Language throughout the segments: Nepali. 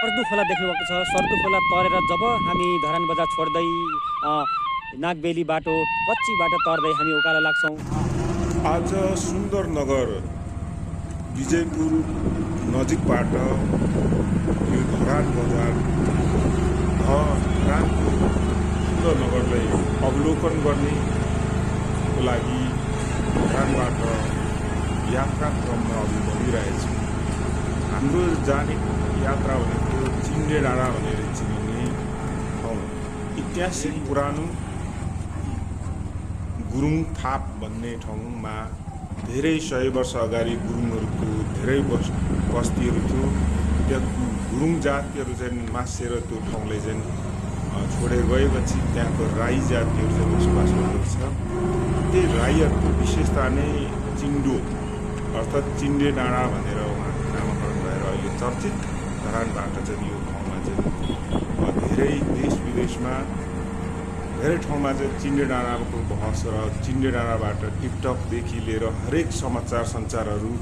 सर्दु खोला देख्नुभएको छ। सर्दु खोला तरेर जब हामी धरान बजार छोड्दै नागबेली बाटो कच्ची बाटो तर्दै हामी उकालो लाग्छौँ। आज सुन्दरनगर विजयपुर नजिकबाट यो धरान बजार धरानको सुन्दरनगरलाई अवलोकन गर्नेको लागि धरानबाट यात्रा क्रममा अघि बढिरहेछौँ। हाम्रो जाने यात्रा भनेको चिन्डे डाँडा भनेर चिनिने ठाउँ, ऐतिहासिक पुरानो गुरुङ थाप भन्ने ठाउँमा धेरै 100 वर्ष अगाडि गुरुङहरूको धेरै बस्तीहरू थियो। त्यहाँ गुरुङ जातिहरू चाहिँ मासेर त्यो ठाउँलाई चाहिँ छोडेर गएपछि त्यहाँको राई जातिहरू चाहिँ बसोबास गरेको छ। त्यही राईहरूको विशेषता नै चिन्डो अर्थात् चिन्डे डाँडा भनेर उहाँको नामकरण भएर अहिले चर्चित धरानबाट चाहिँ यो ठाउँमा चाहिँ धेरै देश विदेशमा धेरै ठाउँमा चाहिँ चिन्डे डाँडाको बहस र चिन्डे डाँडाबाट टिकटकदेखि लिएर हरेक समाचार सञ्चारहरू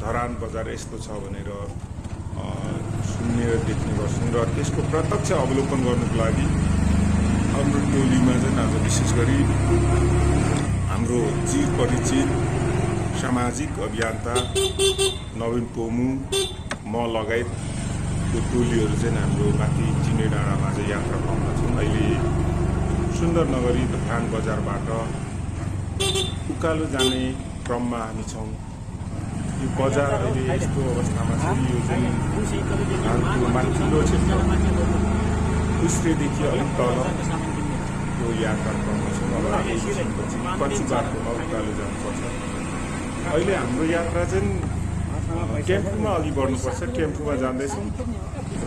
धरान बजार यस्तो छ भनेर सुन्ने र देख्ने गर्छौँ। र त्यसको प्रत्यक्ष अवलोकन गर्नुको लागि हाम्रो टोलीमा चाहिँ आज विशेष गरी हाम्रो चिर परिचित सामाजिक अभियन्ता नवीन पोमु म लगायत त्यो टोलीहरू चाहिँ हाम्रो माथि चिन्डे डाँडामा चाहिँ यात्रा क्रममा छौँ। अहिले सुन्दरनगरी धरान बजारबाट उकालो जाने क्रममा हामी छौँ। यो बजार अहिले यस्तो अवस्थामा छ। यो चाहिँ धरानको माथिल्लो क्षेत्र खुस्रेदेखि अलिक तल यो यात्रा क्रममा छौँ। अब पछि बाटोमा उकालो जानुपर्छ। अहिले हाम्रो यात्रा चाहिँ टेम्पूमा अघि बढ्नुपर्छ। टेम्पूमा जाँदैछौँ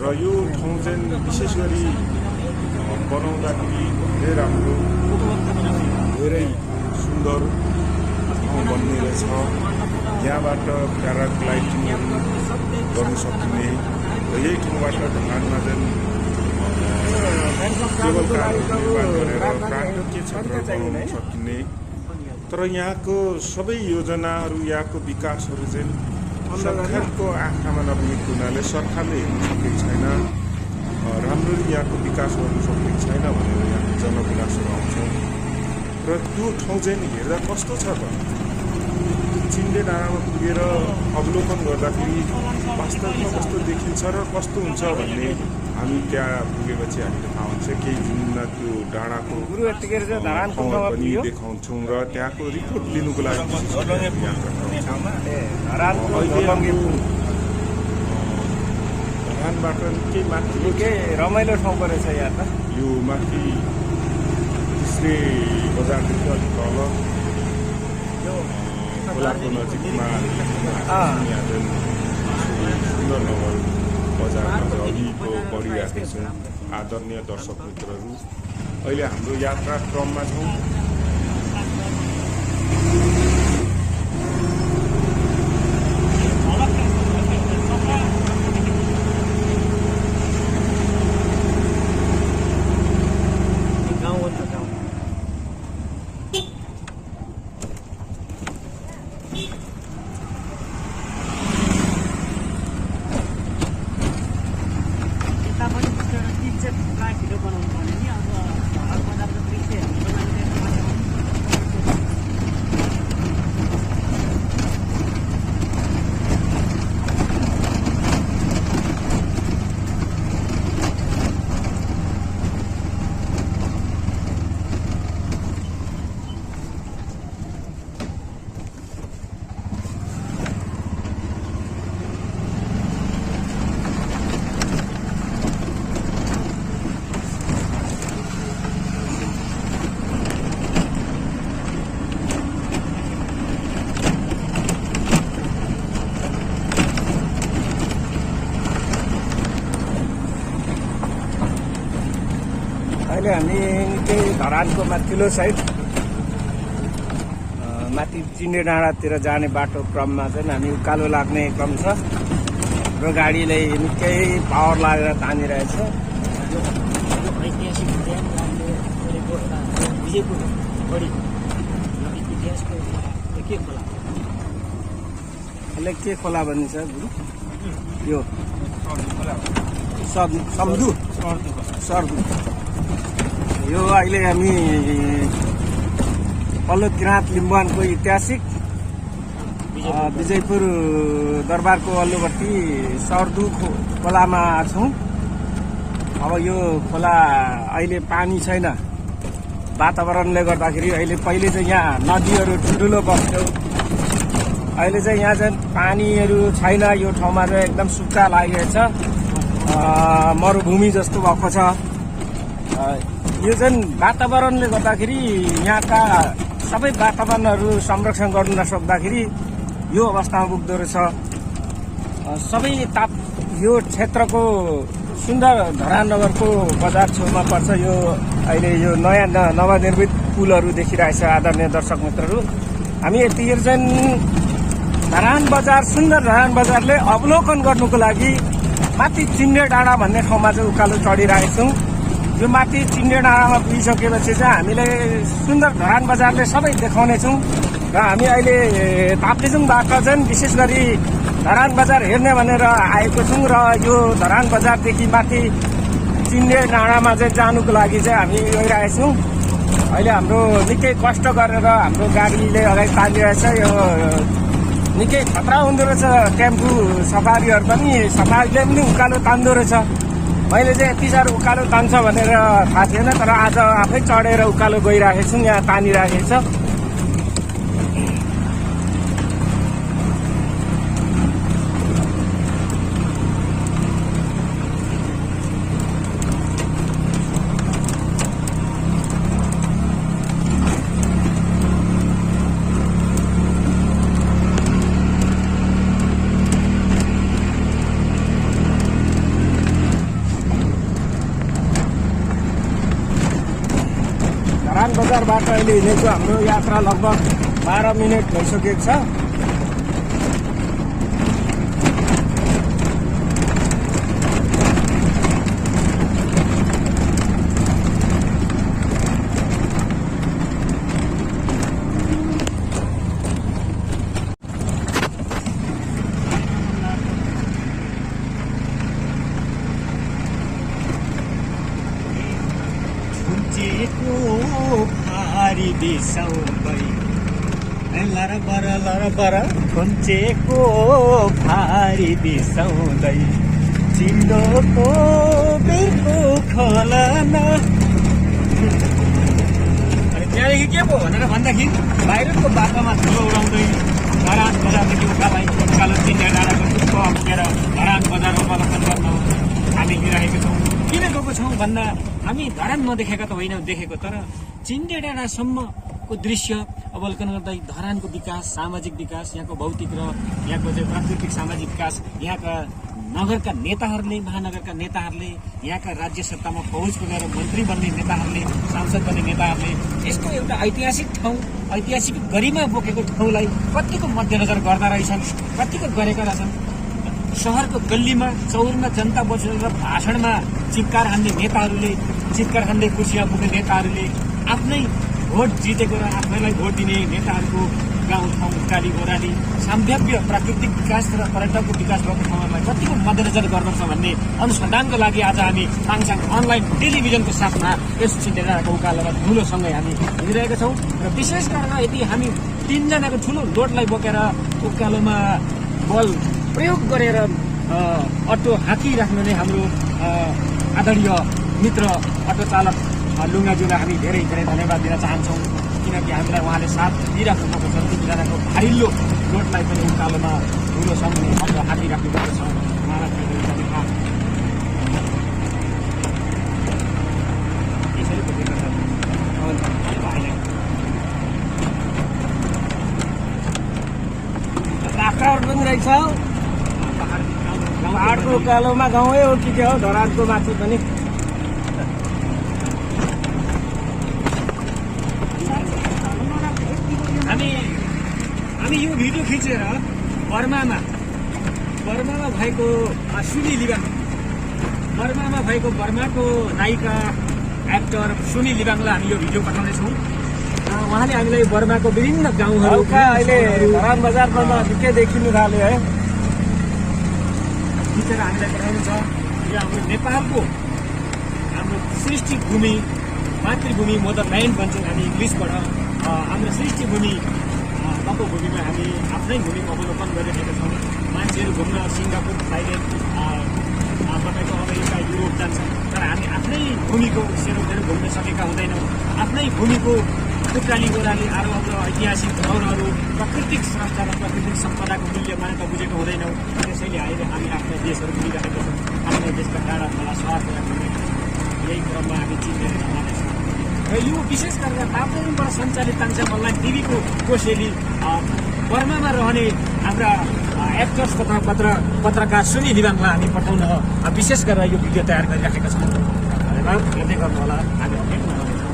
र यो ठाउँ चाहिँ विशेष गरी बनाउँदाखेरि धेरै राम्रो धेरै सुन्दर ठाउँ बन्ने रहेछ। यहाँबाट प्याराग्लाइडिङ गर्नु सकिने र यही ठाउँबाट धरानमा चाहिँ केबल कारहरू निर्माण गरेर पर्यटकीय क्षेत्र बनाउन सकिने। तर यहाँको सबै योजनाहरू यहाँको विकासहरू चाहिँ सरकारको आँखामा नपुगेको हुनाले सरकारले हेर्न सकेको छैन, राम्ररी यहाँको विकास गर्न सकेको छैन भनेर यहाँको जनगुनासो आउँछ। र त्यो ठाउँ चाहिँ हेर्दा कस्तो छ त, चिन्डे डाँडामा पुगेर अवलोकन गर्दाखेरि वास्तवमा कस्तो देखिन्छ र कस्तो हुन्छ भन्ने हामी त्यहाँ पुगेपछि हामीले थाहा हुन्छ। केही दिनमा त्यो डाँडाको पनि देखाउँछौँ र त्यहाँको रिपोर्ट लिनुको लागि धरानबाट निकै माथि रमाइलो ठाउँको रहेछ यहाँ त। यो माथि तिस्रे बजारदेखि अलिक तल खोलाको नजिकमा यहाँ चाहिँ सुन्दरनगर बजारमा चाहिँ अघि बढिरहेका छौँ। आदरणीय दर्शक मित्रहरू, अहिले हाम्रो यात्रा क्रममा छौँ। अहिले हामी निकै धरानको माथिल्लो साइड माथि चिन्डे डाँडातिर जाने बाटो क्रममा चाहिँ हामी उकालो लाग्ने क्रम छ र गाडीले निकै पावर लागेर तानिरहेछ। यसले के खोला भनिन्छ गुरु? यो सम्धु सर्दु। यो अहिले हामी पल्लो किराँत लिम्बुवानको ऐतिहासिक विजयपुर दरबारको अल्लोपट्टि सर्दु खोलामा छौँ। अब यो खोला अहिले पानी छैन, वातावरणले गर्दाखेरि। पहिले चाहिँ यहाँ नदीहरू ठुल्ठुलो बस्थ्यो, अहिले चाहिँ यहाँ चाहिँ पानीहरू छैन। यो ठाउँमा चाहिँ एकदम सुक्खा लागेको छ, मरुभूमि जस्तो भएको छ। यो चाहिँ वातावरणले गर्दाखेरि यहाँका सबै वातावरणहरू संरक्षण गर्नु नसक्दाखेरि यो अवस्थामा पुग्दो रहेछ। सबै यो क्षेत्रको सुन्दर धरानगरको बजार छेउमा पर्छ। यो अहिले यो नयाँ नवनिर्मित पुलहरू देखिरहेछ। आदरणीय दर्शक मित्रहरू, हामी यतिखेर चाहिँ धरान बजार, सुन्दर धरान बजारले अवलोकन गर्नुको लागि माथि चिन्डे डाँडा भन्ने ठाउँमा चाहिँ उकालो चढिरहेको छौँ। यो माथि चिन्डे डाँडामा पुगिसकेपछि चाहिँ हामीले सुन्दर धरान बजारले सबै देखाउनेछौँ। र हामी अहिले ताप्लेजुङबाट चाहिँ विशेष गरी धरान बजार हेर्ने भनेर आएको छौँ। र यो धरान बजारदेखि माथि चिन्डे डाँडामा चाहिँ जानुको लागि चाहिँ हामी गइरहेको छौँ। अहिले हाम्रो निकै कष्ट गरेर हाम्रो गाडीले अगाडि तानिरहेछ। यो निकै खतरा हुँदो रहेछ। टेम्पू सफारीहरू पनि सफारीले पनि उकालो तान्दो रहेछ। मैले चाहिँ यति साह्रो उकालो तान्छ भनेर थाहा थिएन, तर आज आफै चढेर उकालो गइरहेको छु। यहाँ तानिरहेको छ। धरान बजारबाट अहिले हिँडेको हाम्रो यात्रा लगभग 12 मिनट भइसकेको छ। खुम्चेको भारी बिसाउँदै चिन्डोको बिर्को खोलामा। त्यहाँदेखि के पो भनेर भन्दाखेरि बाहिरको बाटोमा ठुलो उडाउँदै धरान बजारदेखि उकालो चिन्डे डाँडाको टुप्पो पुगेर धरान बजार अवलोकन गर्न हामी हिँडिरहेका छौँ। किन गएको छौँ भन्दा हामी धरान नदेखेका त होइन, देखेको, तर चिन्डे डाँडासम्मको दृश्य अवलोकन गर्दै धरानको विकास, सामाजिक विकास, यहाँको भौतिक र यहाँको चाहिँ प्राकृतिक सामाजिक विकास, यहाँका नगरका नेताहरूले, महानगरका नेताहरूले, यहाँका राज्य सत्तामा पहुँच पुगेर मन्त्री बन्ने नेताहरूले, सांसद बन्ने नेताहरूले यस्तो एउटा ऐतिहासिक ठाउँ, ऐतिहासिक गरिमा बोकेको ठाउँलाई कतिको मध्यनजर गर्दा रहेछन्, कतिको गरेका रहेछन्। सहरको गल्लीमा, चौरमा जनता बसेर भाषणमा चिक्कार हान्ने नेताहरूले, चिक्कार हान्दै कुर्सीमा पुग्ने नेताहरूले, आफ्नै भोट जितेको र आफैलाई भोट दिने नेताहरूको गाउँठाउँ, गाडी घोडाली, सम्भाव्य प्राकृतिक विकास र पर्यटकको विकास भएको ठाउँहरूलाई कतिको मध्यनजर गर्दछ भन्ने अनुसन्धानको लागि आज हामी पाङसाङ अनलाइन टेलिभिजनको साथमा यस चिन्डे डाँडाको उकालोमा धुलोसँगै हामी हिँडिरहेका छौँ। र विशेष गरेर यदि हामी 3 जनाको ठुलो लोडलाई बोकेर उकालोमा बल प्रयोग गरेर अटो हाँकिराख्नु नै हाम्रो आदरणीय मित्र अटो चालक लुङ्गाजुलाई हामी धेरै धेरै धन्यवाद दिन चाहन्छौँ। किनकि हामीलाई उहाँले साथ दिइराख्नु भएको छ। 3 जनाको भारिल्लो लोडलाई पनि उकालोमा धुलोसँगै अटो हाँकिराख्नु भएको छ। उहाँलाई धन्यवाद। यसरी पुगेको छ बाख्राहरू पनि रहेछ। पहाडको उकालोमा गाउँै हो कि के हो, धरानको माथि पनि। हामी यो भिडियो खिचेर बर्मामा भएको सुनी लिबाङ, बर्मामा भएको बर्माको नायिका एक्टर सुनी लिबाङलाई हामी यो भिडियो पठाउनेछौँ। उहाँले हामीलाई बर्माको विभिन्न गाउँहरूका अहिले धरान बजारमा निकै देखिनु थाल्यो है, खिचेर हामीलाई पठाउनु छ। यो हाम्रो नेपालको हाम्रो सृष्टिभूमि मातृभूमि मदरल्यान्ड भन्छौँ हामी इङ्ग्लिसबाट हाम्रो सृष्टिभूमि तपोभूमिमा हामी आफ्नै भूमिको अवलोकन गरिरहेका छौँ। मान्छेहरू घुम्न सिङ्गापुर थाइल्यान्ड तपाईँको अमेरिका युरोप जान्छ, तर हामी आफ्नै भूमिको सेरोफेरो घुम्न सकेका हुँदैनौँ। आफ्नै भूमिको पुत्राली गोराली आरोप र ऐतिहासिक धरोहरहरू प्राकृतिक स्रष्टा र प्राकृतिक सम्पदाको मूल्य मानेर बुझेको हुँदैनौँ। त्यसैले अहिले हामी आफ्ना देशहरू घुमिरहेका छौँ। आफ्ना देशका टाढा खोला सहरतिर यही क्रममा हामी चिनेर जाँदैछौँ। र यो विशेष गरेर ताप्लेजुङबाट सञ्चालित ताङस्याङ अनलाइन टिभीको कोसेली बर्मामा रहने हाम्रा एक्टर्स तथा पत्रकार सुनि लिबाङलाई हामी पठाउन विशेष गरेर यो भिडियो तयार गरिराखेका छौँ। धन्यवाद, हेर्दै गर्नुहोला। हामी अपडेटमा रहनेछौँ।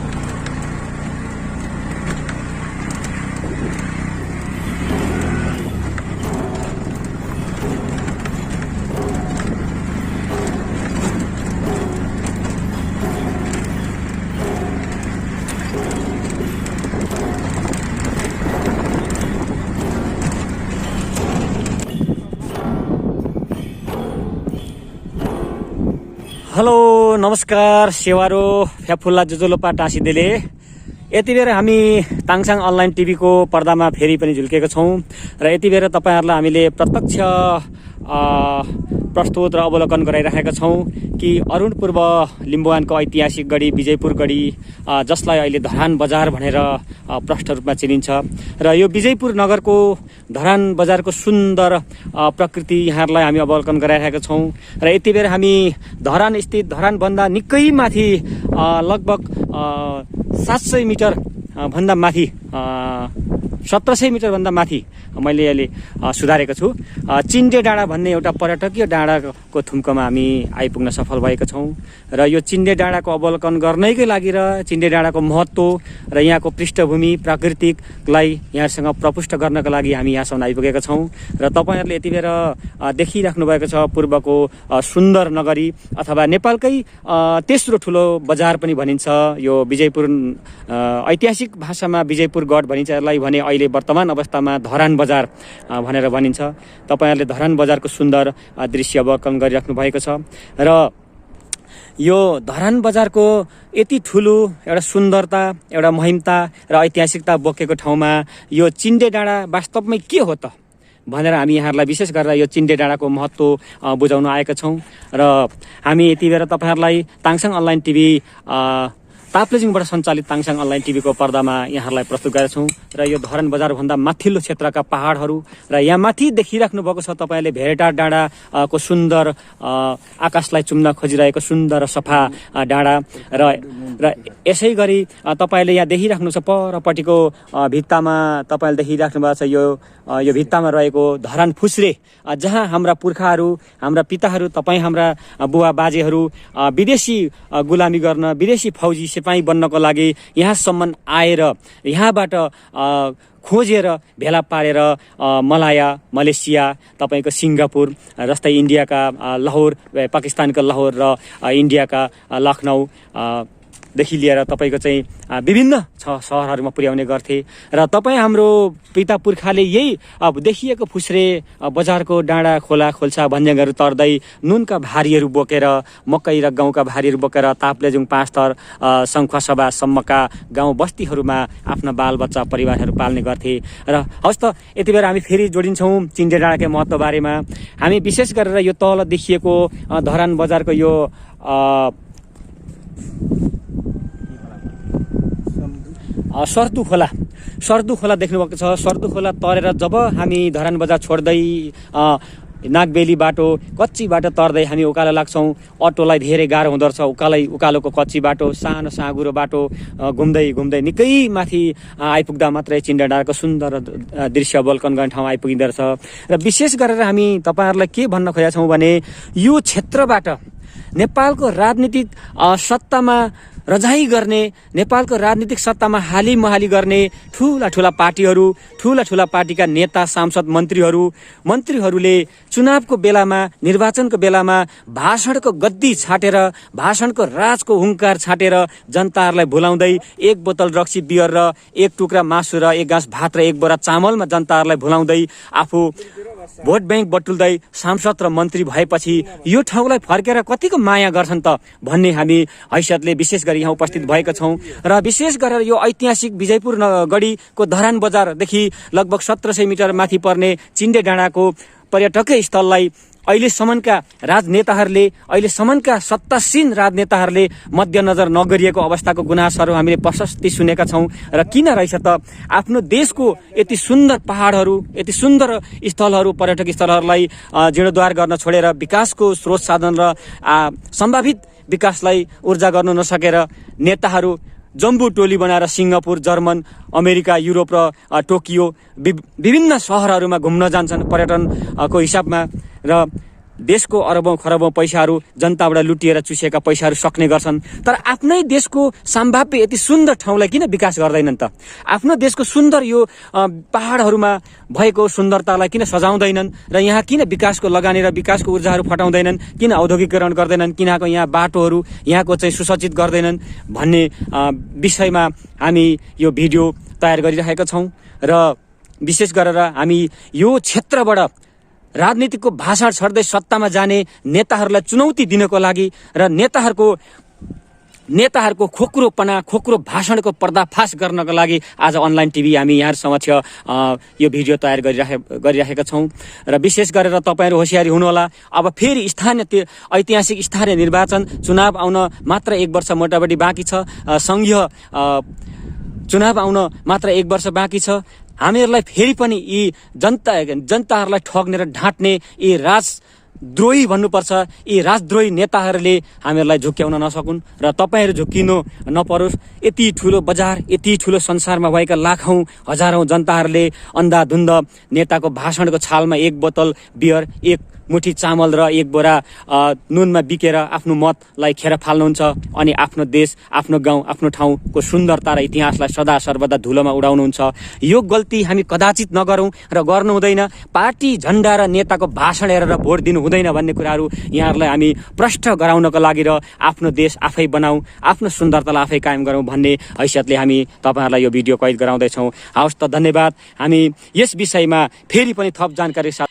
हेलो नमस्कार सेवारो फ्याफुल्ला जोजोलोपा टाँसिदेले यति बेर हामी ताङस्याङ अनलाइन टिभीको पर्दामा फेरि पनि झुल्केका छौँ र यति बेर तपाईँहरूलाई हामीले प्रत्यक्ष प्रस्तुत र अवलोकन गराइराखेका छौँ कि अरुण पूर्व लिम्बुवानको ऐतिहासिक गढी विजयपुर गढी जसलाई अहिले धरान बजार भनेर प्रष्ट रूपमा चिनिन्छ र यो विजयपुर नगरको धरान बजारको सुन्दर प्रकृति यहाँहरूलाई हामी अवलोकन गराइरहेका छौँ र यति बेर हामी धरान स्थित धरानभन्दा निकै माथि लगभग 700 मिटर भन्दा माथि 1700 मिटर भन्दा माथि मैले अहिले सुधारेको छु चिन्डे डाँडा भन्ने एउटा पर्यटकीय डाँडाको थुम्कोमा हामी आइपुग्न सफल भएका छौँ र यो चिन्डे डाँडाको अवलोकन गर्नैकै लागि र चिन्डे डाँडाको महत्त्व र यहाँको पृष्ठभूमि प्राकृतिकलाई यहाँसँग प्रपुष्ट गर्नको लागि हामी यहाँसम्म आइपुगेका छौँ र तपाईँहरूले यति बेर देखिराख्नु भएको छ पूर्वको सुन्दर नगरी अथवा नेपालकै तेस्रो ठुलो बजार पनि भनिन्छ यो विजयपुर ऐतिहासिक भाषामा विजयपुर गढ भनिन्छ यसलाई भने अहिले वर्तमान अवस्थामा धरान बजार भनेर भनिन्छ। तपाईहरुले धरान बजारको सुन्दर दृश्य अवलोकन गरिराख्नु भएको छ र यो धरान बजारको यति ठुलो एउटा सुन्दरता एउटा महिमता र ऐतिहासिकता बोकेको ठाउँमा यो चिन्डे डाँडा वास्तवमै के हो त भनेर हामी यहाँहरूलाई विशेष गरेर यो चिन्डे डाँडाको महत्त्व बुझाउन आएका छौँ र हामी यति बेर तपाईहरुलाई ताङस्याङ अनलाइन टिभी ताप्लेजुङबाट सञ्चालित ताङस्याङ अनलाइन टिभीको पर्दामा यहाँहरूलाई प्रस्तुत गरेका छौँ र यो धरान बजारभन्दा माथिल्लो क्षेत्रका पहाडहरू र यहाँ माथि देखिराख्नु भएको छ तपाईँले भेरेटार डाँडाको सुन्दर आकाशलाई चुम्न खोजिरहेको सुन्दर सफा डाँडा र यसै गरी तपाईँले यहाँ देखिराख्नु छ परपट्टिको भित्तामा तपाईँले देखिराख्नु भएको छ यो भित्तामा रहेको धरान फुस्रे जहाँ हाम्रा पुर्खाहरू हाम्रा पिताहरू तपाईँ हाम्रा बुवा बाजेहरू विदेशी गुलामी गर्न विदेशी फौजी सिपाही बन्नको लागि यहाँसम्म आएर यहाँबाट खोजेर भेला पारेर मलाया मलेसिया तपाईँको सिङ्गापुर जस्तै इन्डियाका लाहोर पाकिस्तानका लाहोर र इन्डियाका लखनऊ देखि लिएर तपाईँको चाहिँ विभिन्न सहरहरूमा पुर्याउने गर्थे र तपाईँ हाम्रो पिता पुर्खाले यही देखिएको फुस्रे बजारको डाँडा खोला खोल्सा भन्ज्याङहरू तर्दै नुनका भारीहरू बोकेर मकै र गाउँका भारीहरू बोकेर ताप्लेजुङ 5 थर सङ्खुवासभासम्मका गाउँ बस्तीहरूमा आफ्ना बालबच्चा परिवारहरू पाल्ने गर्थे र हवस् त यति बेर हामी फेरि जोडिन्छौँ चिन्डे डाँडाकै महत्त्व बारेमा। हामी विशेष गरेर यो तल देखिएको धरान बजारको यो सर्दु खोला देख्नुभएको छ। सर्दु खोला तरेर जब हामी धरान बजार छोड्दै नागबेली बाटो कच्ची बाटो तर्दै हामी उकालो लाग्छौँ अटोलाई धेरै गाह्रो हुँदो रहेछ उकालोको कच्ची बाटो सानो साँगुरो बाटो घुम्दै निकै माथि आइपुग्दा मात्रै चिन्डे डाँडाको सुन्दर दृश्य अवलोकन गर्ने ठाउँ आइपुगिँदो रहेछ र विशेष गरेर हामी तपाईँहरूलाई के भन्न खोजेका छौँ भने यो क्षेत्रबाट नेपालको राजनीतिक सत्तामा रजाई गर्ने नेपालको राजनीतिक सत्तामा हालिमहाली गर्ने ठुला पार्टीहरू ठुला पार्टीका नेता सांसद मन्त्रीहरूले चुनावको बेलामा निर्वाचनको बेलामा भाषणको गद्दी छाटेर भाषणको राजको हुङ्कार छाटेर जनताहरूलाई भुलाउँदै एक बोतल रक्सी बियर र एक टुक्रा मासु र एक गाँस भात र एक बोरा चामलमा जनताहरूलाई भुलाउँदै आफू भोट ब्याङ्क बटुल्दै सांसद र मन्त्री भएपछि यो ठाउँलाई फर्केर कतिको माया गर्छन् त भन्ने हामी हैसियतले विशेष गरी यहाँ उपस्थित भएका छौँ। र विशेष गरेर यो ऐतिहासिक विजयपुर गढीको धरान बजारदेखि लगभग 1700 मिटर माथि पर्ने चिन्डे डाँडाको पर्यटकीय स्थललाई अहिलेसम्मका राजनेताहरूले अहिलेसम्मका सत्तासीन राजनेताहरूले मध्यनजर नगरिएको अवस्थाको गुनासोहरू हामीले प्रशस्ति सुनेका छौँ। र किन रहेछ त आफ्नो देशको यति सुन्दर पहाडहरू यति सुन्दर स्थलहरू पर्यटकीय स्थलहरूलाई जीर्णोद्धार गर्न छोडेर विकासको स्रोत साधन र सम्भावित विकासलाई ऊर्जा गर्न नसकेर नेताहरू जम्बू टोली बनाएर सिङ्गापुर, जर्मन, अमेरिका, युरोप र टोकियो विभिन्न सहरहरूमा घुम्न जान्छन् पर्यटनको हिसाबमा र देशको अरबौं खरबौं पैसाहरू जनताबाट लुटिएर चुसिएका पैसाहरू सक्ने गर्छन्। तर आफ्नै देशको सम्भाव्य यति सुन्दर ठाउँलाई किन विकास गर्दैनन् त? आफ्नो देशको सुन्दर यो पहाडहरूमा भएको सुन्दरतालाई किन सजाउँदैनन् र यहाँ किन विकासको लगानी र विकासको ऊर्जाहरू फटाउँदैनन्? किन औद्योगिकरण गर्दैनन्? किनको यहाँ बाटोहरू यहाँको चाहिँ सुसज्जित गर्दैनन् भन्ने विषयमा हामी यो भिडियो तयार गरिरहेका छौँ। र विशेष गरेर हामी यो क्षेत्रबाट राजनीतिको भाषण छर्दै सत्तामा जाने नेताहरूलाई चुनौती दिनको लागि र नेताहरूको खोक्रोपना खोक्रो भाषणको पर्दाफास गर्नको लागि आज अनलाइन टिभी हामी यहाँ समक्ष यो भिडियो तयार गरिरहेका छौँ। र विशेष गरेर तपाईँहरू होसियारी हुनुहोला। अब फेरि ऐतिहासिक स्थानीय निर्वाचन चुनाव आउन मात्र 1 वर्ष मोटामोटी बाँकी छ। सङ्घीय चुनाव आउन मात्र 1 वर्ष बाँकी छ। हामीहरूलाई फेरि पनि यी जनताहरूलाई ठग्ने र ढाँट्ने यी राजद्रोही भन्नुपर्छ यी राजद्रोही नेताहरूले हामीहरूलाई झुक्क्याउन नसकुन् र तपाईँहरू झुक्किनु नपरोस्। यति ठुलो बजार यति ठुलो संसारमा भएका लाखौं हजारौं जनताहरूले अन्धाधुन्ध नेताको भाषणको छालमा 1 बोतल बियर, 1 मुठी चामल र 1 बोरा नुनमा बिकेर आफ्नो मतलाई खेर फाल्नुहुन्छ अनि आफ्नो देश, आफ्नो गाउँ, आफ्नो ठाउँको सुन्दरता र इतिहासलाई सदा सर्वदा धुलोमा उडाउनुहुन्छ। यो गल्ती हामी कदाचित नगरौँ र गर्नु हुँदैन। पार्टी झण्डा र नेताको भाषण हेरेर भोट दिनु हुँदैन भन्ने कुराहरू यहाँहरूलाई हामी प्रष्ट गराउनको लागि र आफ्नो देश आफै बनाऊ, आफ्नो सुन्दरतालाई आफै कायम गरौँ भन्ने हैसियतले हामी तपाईहरुलाई यो भिडियो कैद गराउँदैछौँ। हवस् त, धन्यवाद। हामी यस विषयमा फेरि पनि थप जानकारी साथ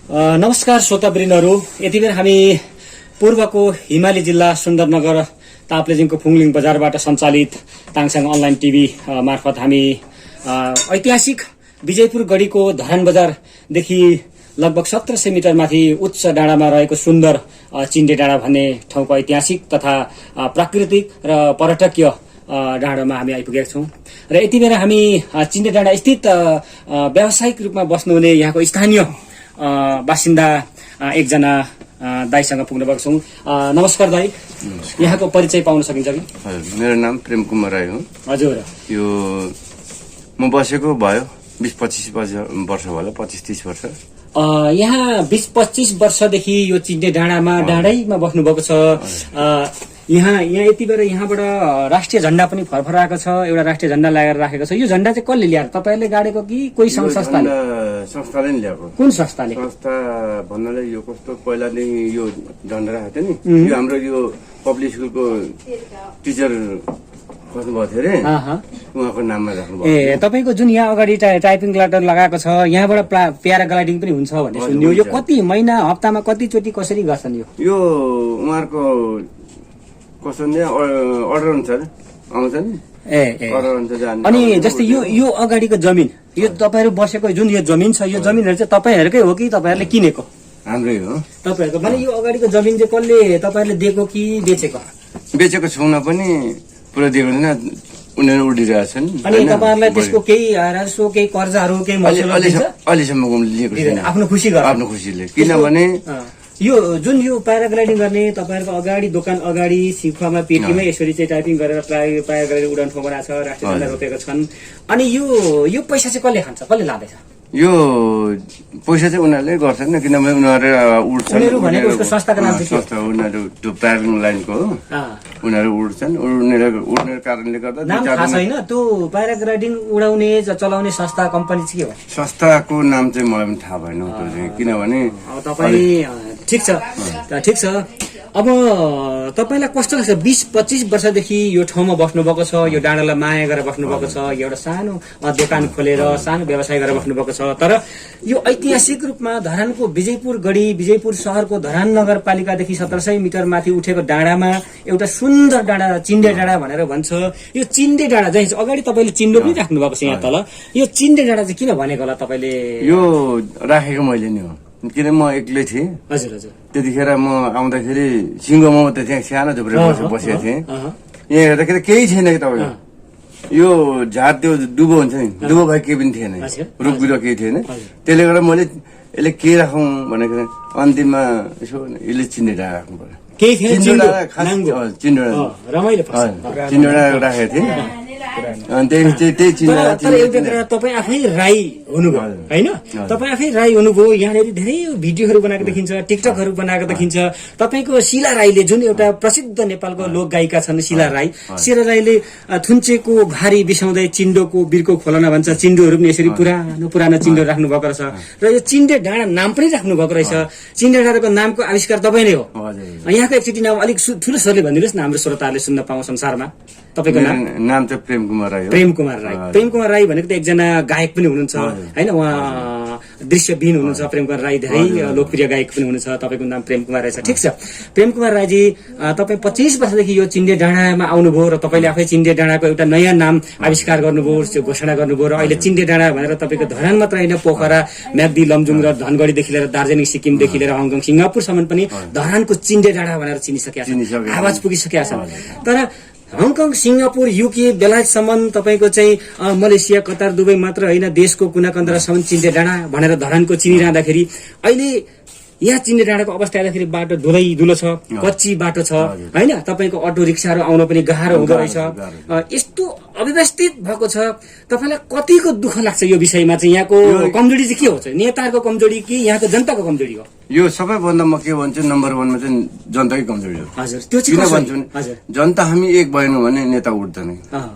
नमस्कार श्रोतावृन्दहरू, यति बेर हामी पूर्वको हिमाली जिल्ला सुन्दरनगर ताप्लेजुङको फुङलिङ बजारबाट सञ्चालित ताङसाङ अनलाइन टिभी मार्फत हामी ऐतिहासिक विजयपुर गढीको धरान बजारदेखि लगभग 1700 मिटर माथि उच्च डाँडामा रहेको सुन्दर चिन्डे डाँडा भन्ने ठाउँको ऐतिहासिक तथा प्राकृतिक र पर्यटकीय डाँडामा हामी आइपुगेका छौँ। र यति बेर हामी चिन्डे डाँडा स्थित व्यावसायिक रूपमा बस्नुहुने यहाँको स्थानीय बासिन्दा एकजना दाईसँग पुग्न गएको छौँ। नमस्कार दाई, यहाँको परिचय पाउन सकिन्छ कि? मेरो नाम प्रेम कुमार राई हो। हजुर, यो म बसेको भयो 20-25 वर्ष होला, 25-30 वर्ष। यहाँ 20-25 वर्षदेखि यो चिन्डे डाँडैमा बस्नु भएको छ। यहाँ यति बेर यहाँबाट राष्ट्रिय झण्डा पनि फरफराएको छ, एउटा राष्ट्रिय झण्डा लगाएर राखेको छ। यो झण्डा चाहिँ कसले ल्याएर, तपाईँहरूले गाडेको कि कोही संस्थाले? संस्थाले नि ल्याएको। कुन संस्थाले? संस्था भन्नाले यो कस्तो पहिलादेखि यो झण्डा राखेको थियो नि, यो हाम्रो यो पब्लिक स्कुलको टिचर बस्नुभएको थियो अरे, उहाँको नाममा राख्नुभयो। ए, तपाईँको जुन यहाँ अगाडि टाइपिङ ल्याटर लगाएको छ, यहाँबाट प्याराग्लाइडिङ पनि हुन्छ भन्ने सुन्यो। यो कति महिना हप्तामा कतिचोटि कसरी गर्छन्? यो उहाँहरूको कसो अर्डर अनुसार आउँछ नि। अर्डर अनुसार जान्छ। अनि जस्तै यो अगाडिको जमिन, यो तपाईँहरू बसेको जुन यो जमिन छ, यो जमिनहरू चाहिँ तपाईँहरूकै हो कि तपाईँहरूले किनेको? हाम्रै हो। तपाईँहरूको भने यो अगाडिको जमिन चाहिँ कसले तपाईँहरूले दिएको कि बेचेको? बेचेको छौँ पनि पुरा दिएको छैन, उनीहरू उडिरहेछन्। अनि तपाईँहरूलाई त्यसको केही राजस्व, केही कर्जाहरू, केही अहिलेसम्म लिएको छैन। आफ्नो खुसीले, किनभने यो जुन यो प्याराग्लाइडिङ गर्ने तपाईँहरूको अगाडि दोकान अगाडि सिखुवामा पेटीमै यसरी चाहिँ टाइपिङ गरेर प्याराग्लाइडिङ उडान ठाउँ बनाएको छ, राष्ट्रिय झण्डा रोपेका छन्। अनि यो पैसा चाहिँ कसले खान्छ, कसले लाँदैछ? यो पैसा चाहिँ उनीहरूले गर्छन्, किनभने उनीहरू उड्छन्। उनीहरू त्यो प्याराग्लाइडिङ लाइनको हो, उनीहरू उड्छन्। उड्ने कारणले गर्दा नाम थाहा छैन त्यो प्याराग्लाइडिङ उडाउने चलाउने संस्था कम्पनी चाहिँ के हो? संस्थाको नाम चाहिँ मलाई पनि थाहा भएन, किनभने तपाईँ ठिक छ। अब तपाईँलाई कस्तो लाग्छ 20-25 वर्षदेखि यो ठाउँमा बस्नुभएको छ, यो डाँडालाई माया गरेर बस्नुभएको छ, एउटा सानो दोकान खोलेर सानो व्यवसाय गरेर बस्नुभएको छ, तर यो ऐतिहासिक रूपमा धरानको विजयपुर गढी, विजयपुर शहरको धरान नगरपालिकादेखि 1700 मिटर माथि उठेको डाँडामा एउटा सुन्दर डाँडा चिन्डे डाँडा भनेर भन्छ। यो चिन्डे डाँडा चाहिँ अगाडि तपाईँले चिन्डो पनि राख्नु भएको छ यहाँ तल, यो चिन्डे डाँडा चाहिँ किन भनेको होला तपाईँले? यो राखेको मैले नि हो, किन म एक्लै थिएँ। हजुर हजुर। त्यतिखेर म आउँदाखेरि सिङ्गोमा त त्यहाँ सानो झुप्रो बसेको थिएँ। यहाँ हेर्दाखेरि केही थिएन कि तपाईँको यो झार त्यो डुबो हुन्छ नि, डुबो भए केही पनि थिएन, रुख बिरुवा केही थिएन। त्यसले गर्दा मैले यसले के राखौँ भनेको अन्तिममा यसो यसले चिन्डे डाँडा राख्नु पर्यो। केही थिएन, चिन्डो डाँडा राखेको थिएँ। त्यही चिन्डो। तर एउटा कुरा तपाईँ आफै राई हुनुभयो होइन? तपाईँ आफै राई हुनुभयो। यहाँनिर धेरै भिडियोहरू बनाएको देखिन्छ, टिकटकहरू बनाएको देखिन्छ। तपाईँको शिला राईले, जुन एउटा प्रसिद्ध नेपालको लोक गायिका छन् शिला राई, शिला राईले थुन्चेको भारी बिसाउँदै चिन्डोको बिर्को खोलन भन्छ। चिन्डोहरू पनि यसरी पुरानो चिन्डो राख्नु भएको रहेछ र यो चिन्डे डाँडा नाम पनि राख्नु भएको रहेछ। चिन्डे डाँडाको नामको आविष्कार तपाईँ नै हो। यहाँको एकचोटि नाम अलिक ठुलो स्वरले भनिदिनुहोस् न, हाम्रो श्रोताहरूले सुन्न पाउँ संसारमा। तपाईँको नाम चाहिँ प्रेम कुमार राई हो। प्रेम कुमार राई। प्रेम कुमार राई भनेको त एकजना गायक पनि हुनुहुन्छ होइन? उहाँ दृश्यविहीन हुनुहुन्छ। प्रेम कुमार राई धेरै लोकप्रिय गायक पनि हुनुहुन्छ। तपाईँको नाम प्रेम कुमार राई छ, ठिक छ। प्रेम कुमार राईजी, तपाईँ 25 वर्षदेखि यो चिन्डे डाँडामा आउनुभयो र तपाईँले आफै चिन्डे डाँडाको एउटा नयाँ नाम आविष्कार गर्नुभयो, घोषणा गर्नुभयो र अहिले चिन्डे डाँडा भनेर तपाईँको धरान मात्र होइन, पोखरा, म्याग्दी, लमजुङ र धनगढीदेखि लिएर दार्जिलिङ, सिक्किमदेखि लिएर हङकङ, सिङ्गापुरसम्म पनि धरानको चिन्डे डाँडा भनेर चिनिसकेका छन्, आवाज पुगिसकेका छन्। तर हङकङ, सिङ्गापुर, युके, बेलायतसम्म तपाईँको चाहिँ मलेसिया, कतार, दुबई मात्र होइन, देशको कुना कन्दरासम्म चिन्डे डाँडा भनेर धरानको चिनिरहँदाखेरि अहिले यहाँ चिन्डे डाँडाको अवस्था हेर्दाखेरि बाटो धुलो छ, कच्ची बाटो छ होइन? तपाईँको अटो रिक्साहरू आउन पनि गाह्रो हुँदो रहेछ। यस्तो अव्यवस्थित भएको छ। तपाईँलाई कतिको दुःख लाग्छ यो विषयमा? चाहिँ यहाँको कमजोरी चाहिँ के हो? नेताहरूको कमजोरी कि यहाँको जनताको कमजोरी हो? यो सबैभन्दा म के भन्छु, नम्बर 1 मा चाहिँ जनताकै कमजोरी हो। हजुर, त्यो किन भन्छु नि, जनता हामी एक भएनौँ भने नेता उठ्दैन,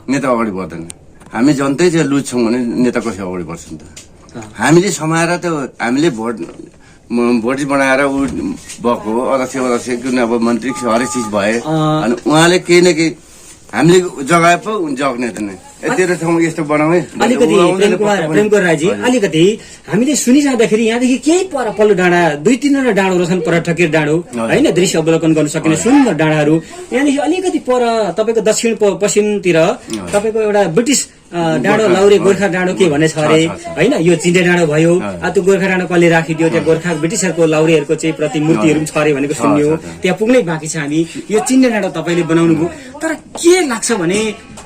नेता अगाडि बढ्दैन। हामी जनतै चाहिँ लुज छौँ भने नेता कसरी अगाडि बढ्छ नि त? हामीले समाएर त हामीले भोट बनाएर भएको अध्यक्ष कुन अब मन्त्री हरेक चिज भए अनि उहाँले केही न केही हामीले जगाए पो जग्ने त नै यतिवटा ठाउँमा यस्तो बनाउने। अलिकति प्रेम कुमार राईजी, अलिकति हामीले सुनिरहँदाखेरि यहाँदेखि केही पर पल्लो डाँडा 2-3 डाँडो रहेछन्, पर्यटकीय डाँडो होइन, दृश्य अवलोकन गर्न सकिने सुन्दर डाँडाहरू। यहाँदेखि अलिकति पर तपाईँको दक्षिण पश्चिमतिर तपाईँको एउटा ब्रिटिस डाँडो, लाउरे गोर्खा डाँडो के भन्ने छ अरे होइन? यो चिन्डे डाँडो भयो। त्यो गोर्खा डाँडो कसले राखिदियो? त्यहाँ गोर्खा ब्रिटिसहरूको लाउरेहरूको चाहिँ प्रतिमूर्तिहरू छ अरे भनेको सुन्यो। त्यहाँ पुग्नै बाँकी छ हामी। यो चिन्डे डाँडो तपाईँले बनाउनु भयो, तर के लाग्छ भने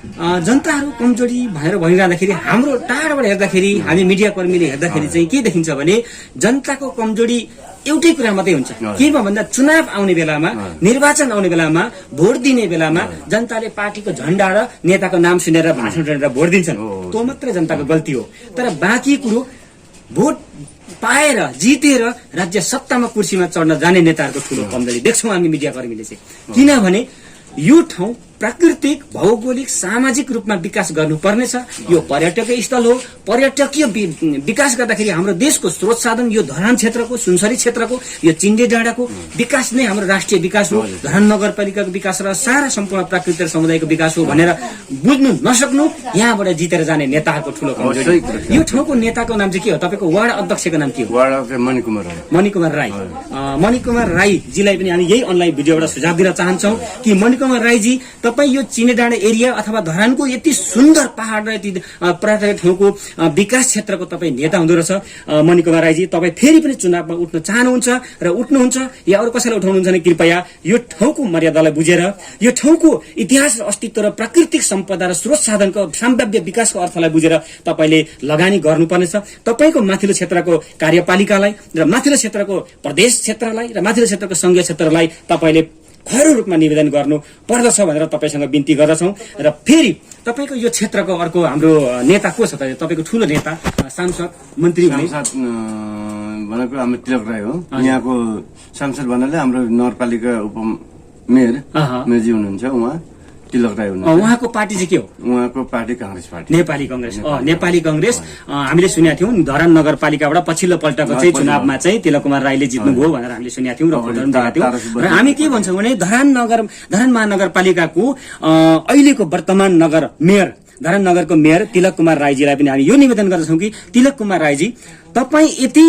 जनताहरू कमजोरी भएर भइरहँदाखेरि हाम्रो टाढाबाट हेर्दाखेरि, हामी मिडिया कर्मीले हेर्दाखेरि चाहिँ के देखिन्छ भने जनताको कमजोरी एउटै कुरा मात्रै हुन्छ। केमा भन्दा चुनाव आउने बेलामा, निर्वाचन आउने बेलामा, भोट दिने बेलामा जनताले पार्टीको झण्डा र नेताको नाम सुनेर भाषण सुनेर भोट दिन्छन्। त्यो मात्रै जनताको गल्ती हो। तर बाँकी कुरो भोट पाएर जितेर राज्य सत्तामा कुर्सीमा चढ्न जाने नेताहरूको ठुलो कमजोरी देख्छौँ हामी मिडिया कर्मीले चाहिँ। किनभने यो ठाउँ प्राकृतिक, भौगोलिक, सामाजिक रूपमा विकास गर्नुपर्नेछ। यो पर्यटकीय स्थल हो। पर्यटकीय विकास गर्दाखेरि हाम्रो देशको स्रोत साधन यो धरान क्षेत्रको, सुनसरी क्षेत्रको, यो चिन्डे डाँडाको विकास नै हाम्रो राष्ट्रिय विकास हो, धरान नगरपालिकाको विकास र सारा सम्पूर्ण प्राकृतिक र समुदायको विकास हो भनेर बुझ्नु नसक्नु यहाँबाट जितेर जाने नेताहरूको ठुलो कमजोरी। यो ठाउँको नेताको नाम चाहिँ के हो? तपाईँको वार्ड अध्यक्षको नाम के हो? मणिकुमार राई। मणिकुमार राई। मणिकुमार राईजीलाई पनि हामी यही अनलाइन भिडियोबाट सुझाव दिन चाहन्छौँ कि मणिकुमार राईजी, तपाईँ यो चिन्डे डाँडा एरिया अथवा धरानको यति सुन्दर पहाड र यति पर्यटक ठाउँको विकास क्षेत्रको तपाईँ नेता हुँदो रहेछ। मणिकुमार राईजी, तपाईँ फेरि पनि चुनावमा उठ्न चाहनुहुन्छ र उठ्नुहुन्छ या अरू कसैलाई उठाउनुहुन्छ भने कृपया यो ठाउँको मर्यादालाई बुझेर, यो ठाउँको इतिहास र अस्तित्व र प्राकृतिक सम्पदा र स्रोत साधनको सम्भाव्य विकासको अर्थलाई बुझेर तपाईँले लगानी गर्नुपर्नेछ। तपाईँको माथिल्लो क्षेत्रको कार्यपालिकालाई र माथिल्लो क्षेत्रको प्रदेश क्षेत्रलाई र माथिल्लो क्षेत्रको संघीय क्षेत्रलाई तपाईँले खरो रूपमा निवेदन गर्नु पर्दछ भनेर तपाईँसँग बिन्ती गर्दछौँ। र फेरि तपाईँको यो क्षेत्रको अर्को हाम्रो नेता को छ त? तपाईँको ठुलो नेता, सांसद, मन्त्री भनेको हाम्रो तिलक राई हो। यहाँको सांसद भन्नाले हाम्रो नगरपालिका उपमेयर मेयरजी हुनुहुन्छ। उहाँ तिलक राई हुनुहुन्छ। उहाँको पार्टी चाहिँ के हो? उहाँको पार्टी काङ्ग्रेस पार्टी, नेपाली कङ्ग्रेस। नेपाली कङ्ग्रेस हामीले सुनेका थियौँ धरान नगरपालिकाबाट पछिल्लो पल्टको चाहिँ चुनावमा चाहिँ तिलक कुमार राईले जित्नुभयो भनेर हामीले सुनेका थियौँ र फोटोहरू देखाएको थियौँ। र हामी के भन्छौँ भने धरान महानगरपालिकाको अहिलेको वर्तमान नगर मेयर, धरान नगरको मेयर तिलक कुमार राईजीलाई पनि हामी यो निवेदन गर्दछौँ कि तिलक कुमार राईजी तपाईँ यति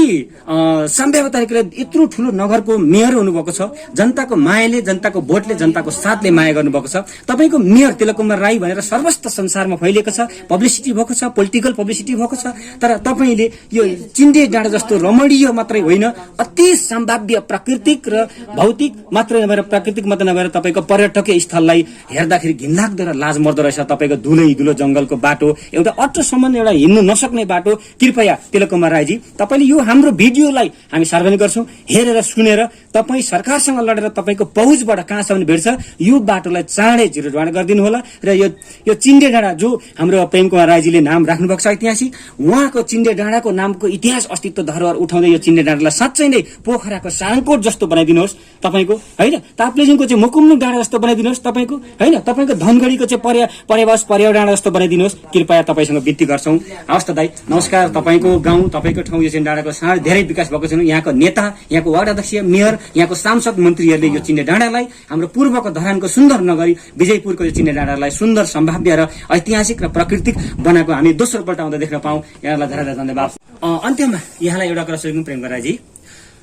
सम्भाव्य तरिकाले यत्रो ठुलो नगरको मेयर हुनुभएको छ, जनताको मायाले, जनताको भोटले, जनताको साथले माया गर्नुभएको छ। तपाईँको मेयर तिलक कुमार राई भनेर सर्वस्त संसारमा फैलिएको छ, पब्लिसिटी भएको छ, पोलिटिकल पब्लिसिटी भएको छ। तर तपाईँले यो चिन्डे डाँडा जस्तो रमणीय मात्रै होइन, अति सम्भाव्य प्राकृतिक र भौतिक मात्रै नभएर प्राकृतिक मात्र नभएर तपाईँको पर्यटकीय स्थललाई हेर्दाखेरि घिनलाग्दो र लाज मर्दो रहेछ। तपाईँको धुलो जंगलको बाटो, एउटा अटोसम्म एउटा हिँड्नु नसक्ने बाटो। कृपया तिलक कुमार राईजी तपाईले यो हाम्रो भिडियोलाई हामी सार्वजनिक गर्छौं, हेरेर सुनेर तपाईँ सरकारसँग लडेर तपाईँको पहुँचबाट कहाँसम्म भेट्छ यो बाटोलाई चाँडै जिरोडवान गरिदिनु होला। र यो चिन्डे डाँडा जो हाम्रो प्रेम कुमार राईजीले नाम राख्नुभएको छ ऐतिहासिक, उहाँको चिन्डे डाँडाको नामको इतिहास अस्तित्व धरोहर उठाउँदै यो चिन्डे डाँडालाई साँच्चै नै पोखराको साङकोट जस्तो बनाइदिनुहोस् तपाईँको, होइन? ताप्लेजुङको चाहिँ मुकुमलुङ डाँडा जस्तो बनाइदिनुहोस् तपाईँको, होइन? तपाईँको धनगढीको चाहिँ पर्यावास डाँडा जस्तो बनाइदिनुहोस्। कृपया तपाईँसँग विन्ती गर्छौं। हवस् त दाइ, नमस्कार। तपाईँको गाउँ, तपाईँको ठाउँ यो चिन्डे डाँडाको साँढ धेरै विकास भएको छैन। यहाँको नेता, यहाँको वार्ड अध्यक्ष, मेयर, यहाँको सांसद मन्त्रीहरूले यो चिन्डे डाँडालाई हाम्रो पूर्वको धरानको सुन्दर नगरी विजयपुरको यो चिन्डे डाँडालाई सुन्दर सम्भाव्य र ऐतिहासिक र प्राकृतिक बनाएको हामी दोस्रो पल्ट आउँदा देख्न पाऊँ। यहाँलाई धेरै धेरै धन्यवाद। अन्त्यमा यहाँलाई एउटा कुरा सोध्नु प्रेम राईजी,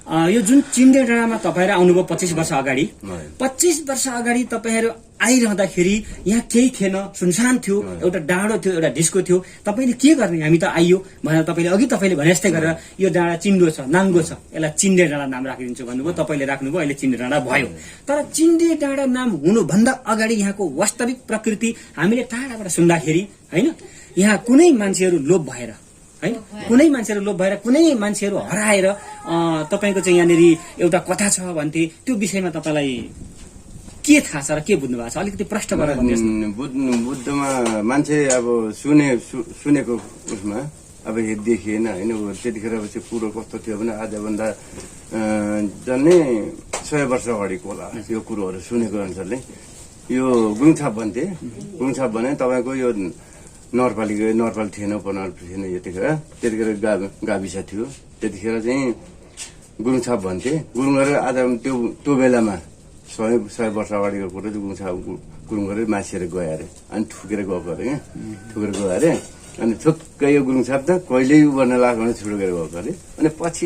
यो जुन चिन्डे डाँडामा तपाईँहरू आउनुभयो 25 वर्ष अगाडि, 25 वर्ष अगाडि तपाईँहरू आइरहँदाखेरि यहाँ केही थिएन, सुनसान थियो, एउटा डाँडो थियो, एउटा ढिस्को थियो। तपाईँले के गर्ने, हामी त आइयो भनेर तपाईँले अघि तपाईँले भने जस्तै गरेर यो डाँडा चिन्डो छ, नाङ्गो छ, यसलाई चिन्डे डाँडा नाम राखिदिन्छु भन्नुभयो। तपाईँले राख्नुभयो, अहिले चिन्डे डाँडा भयो। तर चिन्डे डाँडा नाम हुनुभन्दा अगाडि यहाँको वास्तविक प्रकृति हामीले टाढाबाट सुन्दाखेरि, होइन, यहाँ कुनै मान्छेहरू लोभ भएर, होइन, कुनै मान्छेहरू लोभ भएर, कुनै मान्छेहरू हराएर तपाईँको चाहिँ यहाँनिर एउटा कथा छ भन्थे, त्यो विषयमा तपाईँलाई के थाहा छ र के बुझ्नु भएको छ? अलिकति प्रश्न गरेर बुद्धमा मान्छे अब सुनेको उसमा अब देखिएन, होइन? त्यतिखेर चाहिँ कुरो कस्तो थियो भने आजभन्दा झन्डै 100 वर्ष अगाडिको होला यो कुरोहरू सुनेको अनुसारले। यो गुङछाप भन्थे, गुङछाप भने तपाईँको यो नगरपालिका थिएन, उपनगरपालिका थिएन त्यतिखेर गाविस थियो। त्यतिखेर चाहिँ गुरुङछाप भन्थे। गुरुङ गरेर आज त्यो बेलामा 100 वर्ष अगाडिको कुरो चाहिँ गुरुङ गरेर मासिएर गयो अरे, अनि ठुकेर गएको अरे, क्या ठुकेर गयो अरे। अनि थुक्कै यो गुरुङछाप त कहिल्यै उ गर्न लाग्यो भने ठुकेर गएको अरे। अनि पछि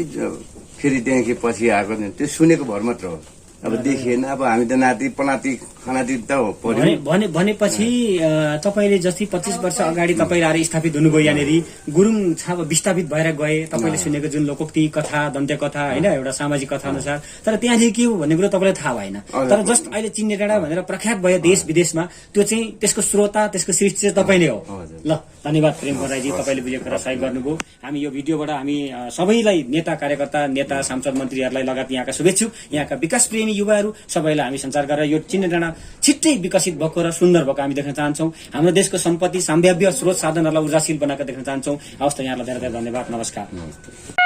फेरि त्यहाँदेखि पछि आएको त्यो सुनेको भर मात्र हो, अब देखिएन। अब हामी त नाति पनाति खनाति त हो भनेपछि तपाईँले जस्तै 25 वर्ष अगाडि तपाईँ आएर स्थापित हुनुभयो यहाँनिर, गुरुङ छाप विस्थापित भएर गए, तपाईँले सुनेको जुन लोकोक्ति कथा, दन्त्य कथा, होइन, एउटा सामाजिक कथा अनुसार। तर त्यहाँदेखि के हो भन्ने कुरो तपाईँलाई थाहा भएन। तर जस्ट अहिले चिन्डे डाँडा भनेर प्रख्यात भयो देश विदेशमा, त्यो चाहिँ त्यसको श्रोता, त्यसको सृष्टि चाहिँ तपाईँ नै हो। ल, धन्यवाद प्रेम राईजी, तपाईँले बुझेको कुरा सहयोग गर्नुभयो। हामी यो भिडियोबाट हामी सबैलाई, नेता कार्यकर्ता, नेता सांसद मन्त्रीहरूलाई लगायत यहाँका शुभेच्छुक, यहाँका विकास प्रेमी युवाहरू सबैलाई हामी सञ्चार गरेर यो चिन्डे डाँडा छिट्टै विकसित भएको र सुन्दर भएको हामी देख्न चाहन्छौँ। हाम्रो देशको सम्पत्ति, सम्भाव्य स्रोत साधनहरूलाई ऊर्जाशील बनाएर देख्न चाहन्छौँ। हवस् त, यहाँलाई धेरै धेरै धन्यवाद। नमस्कार।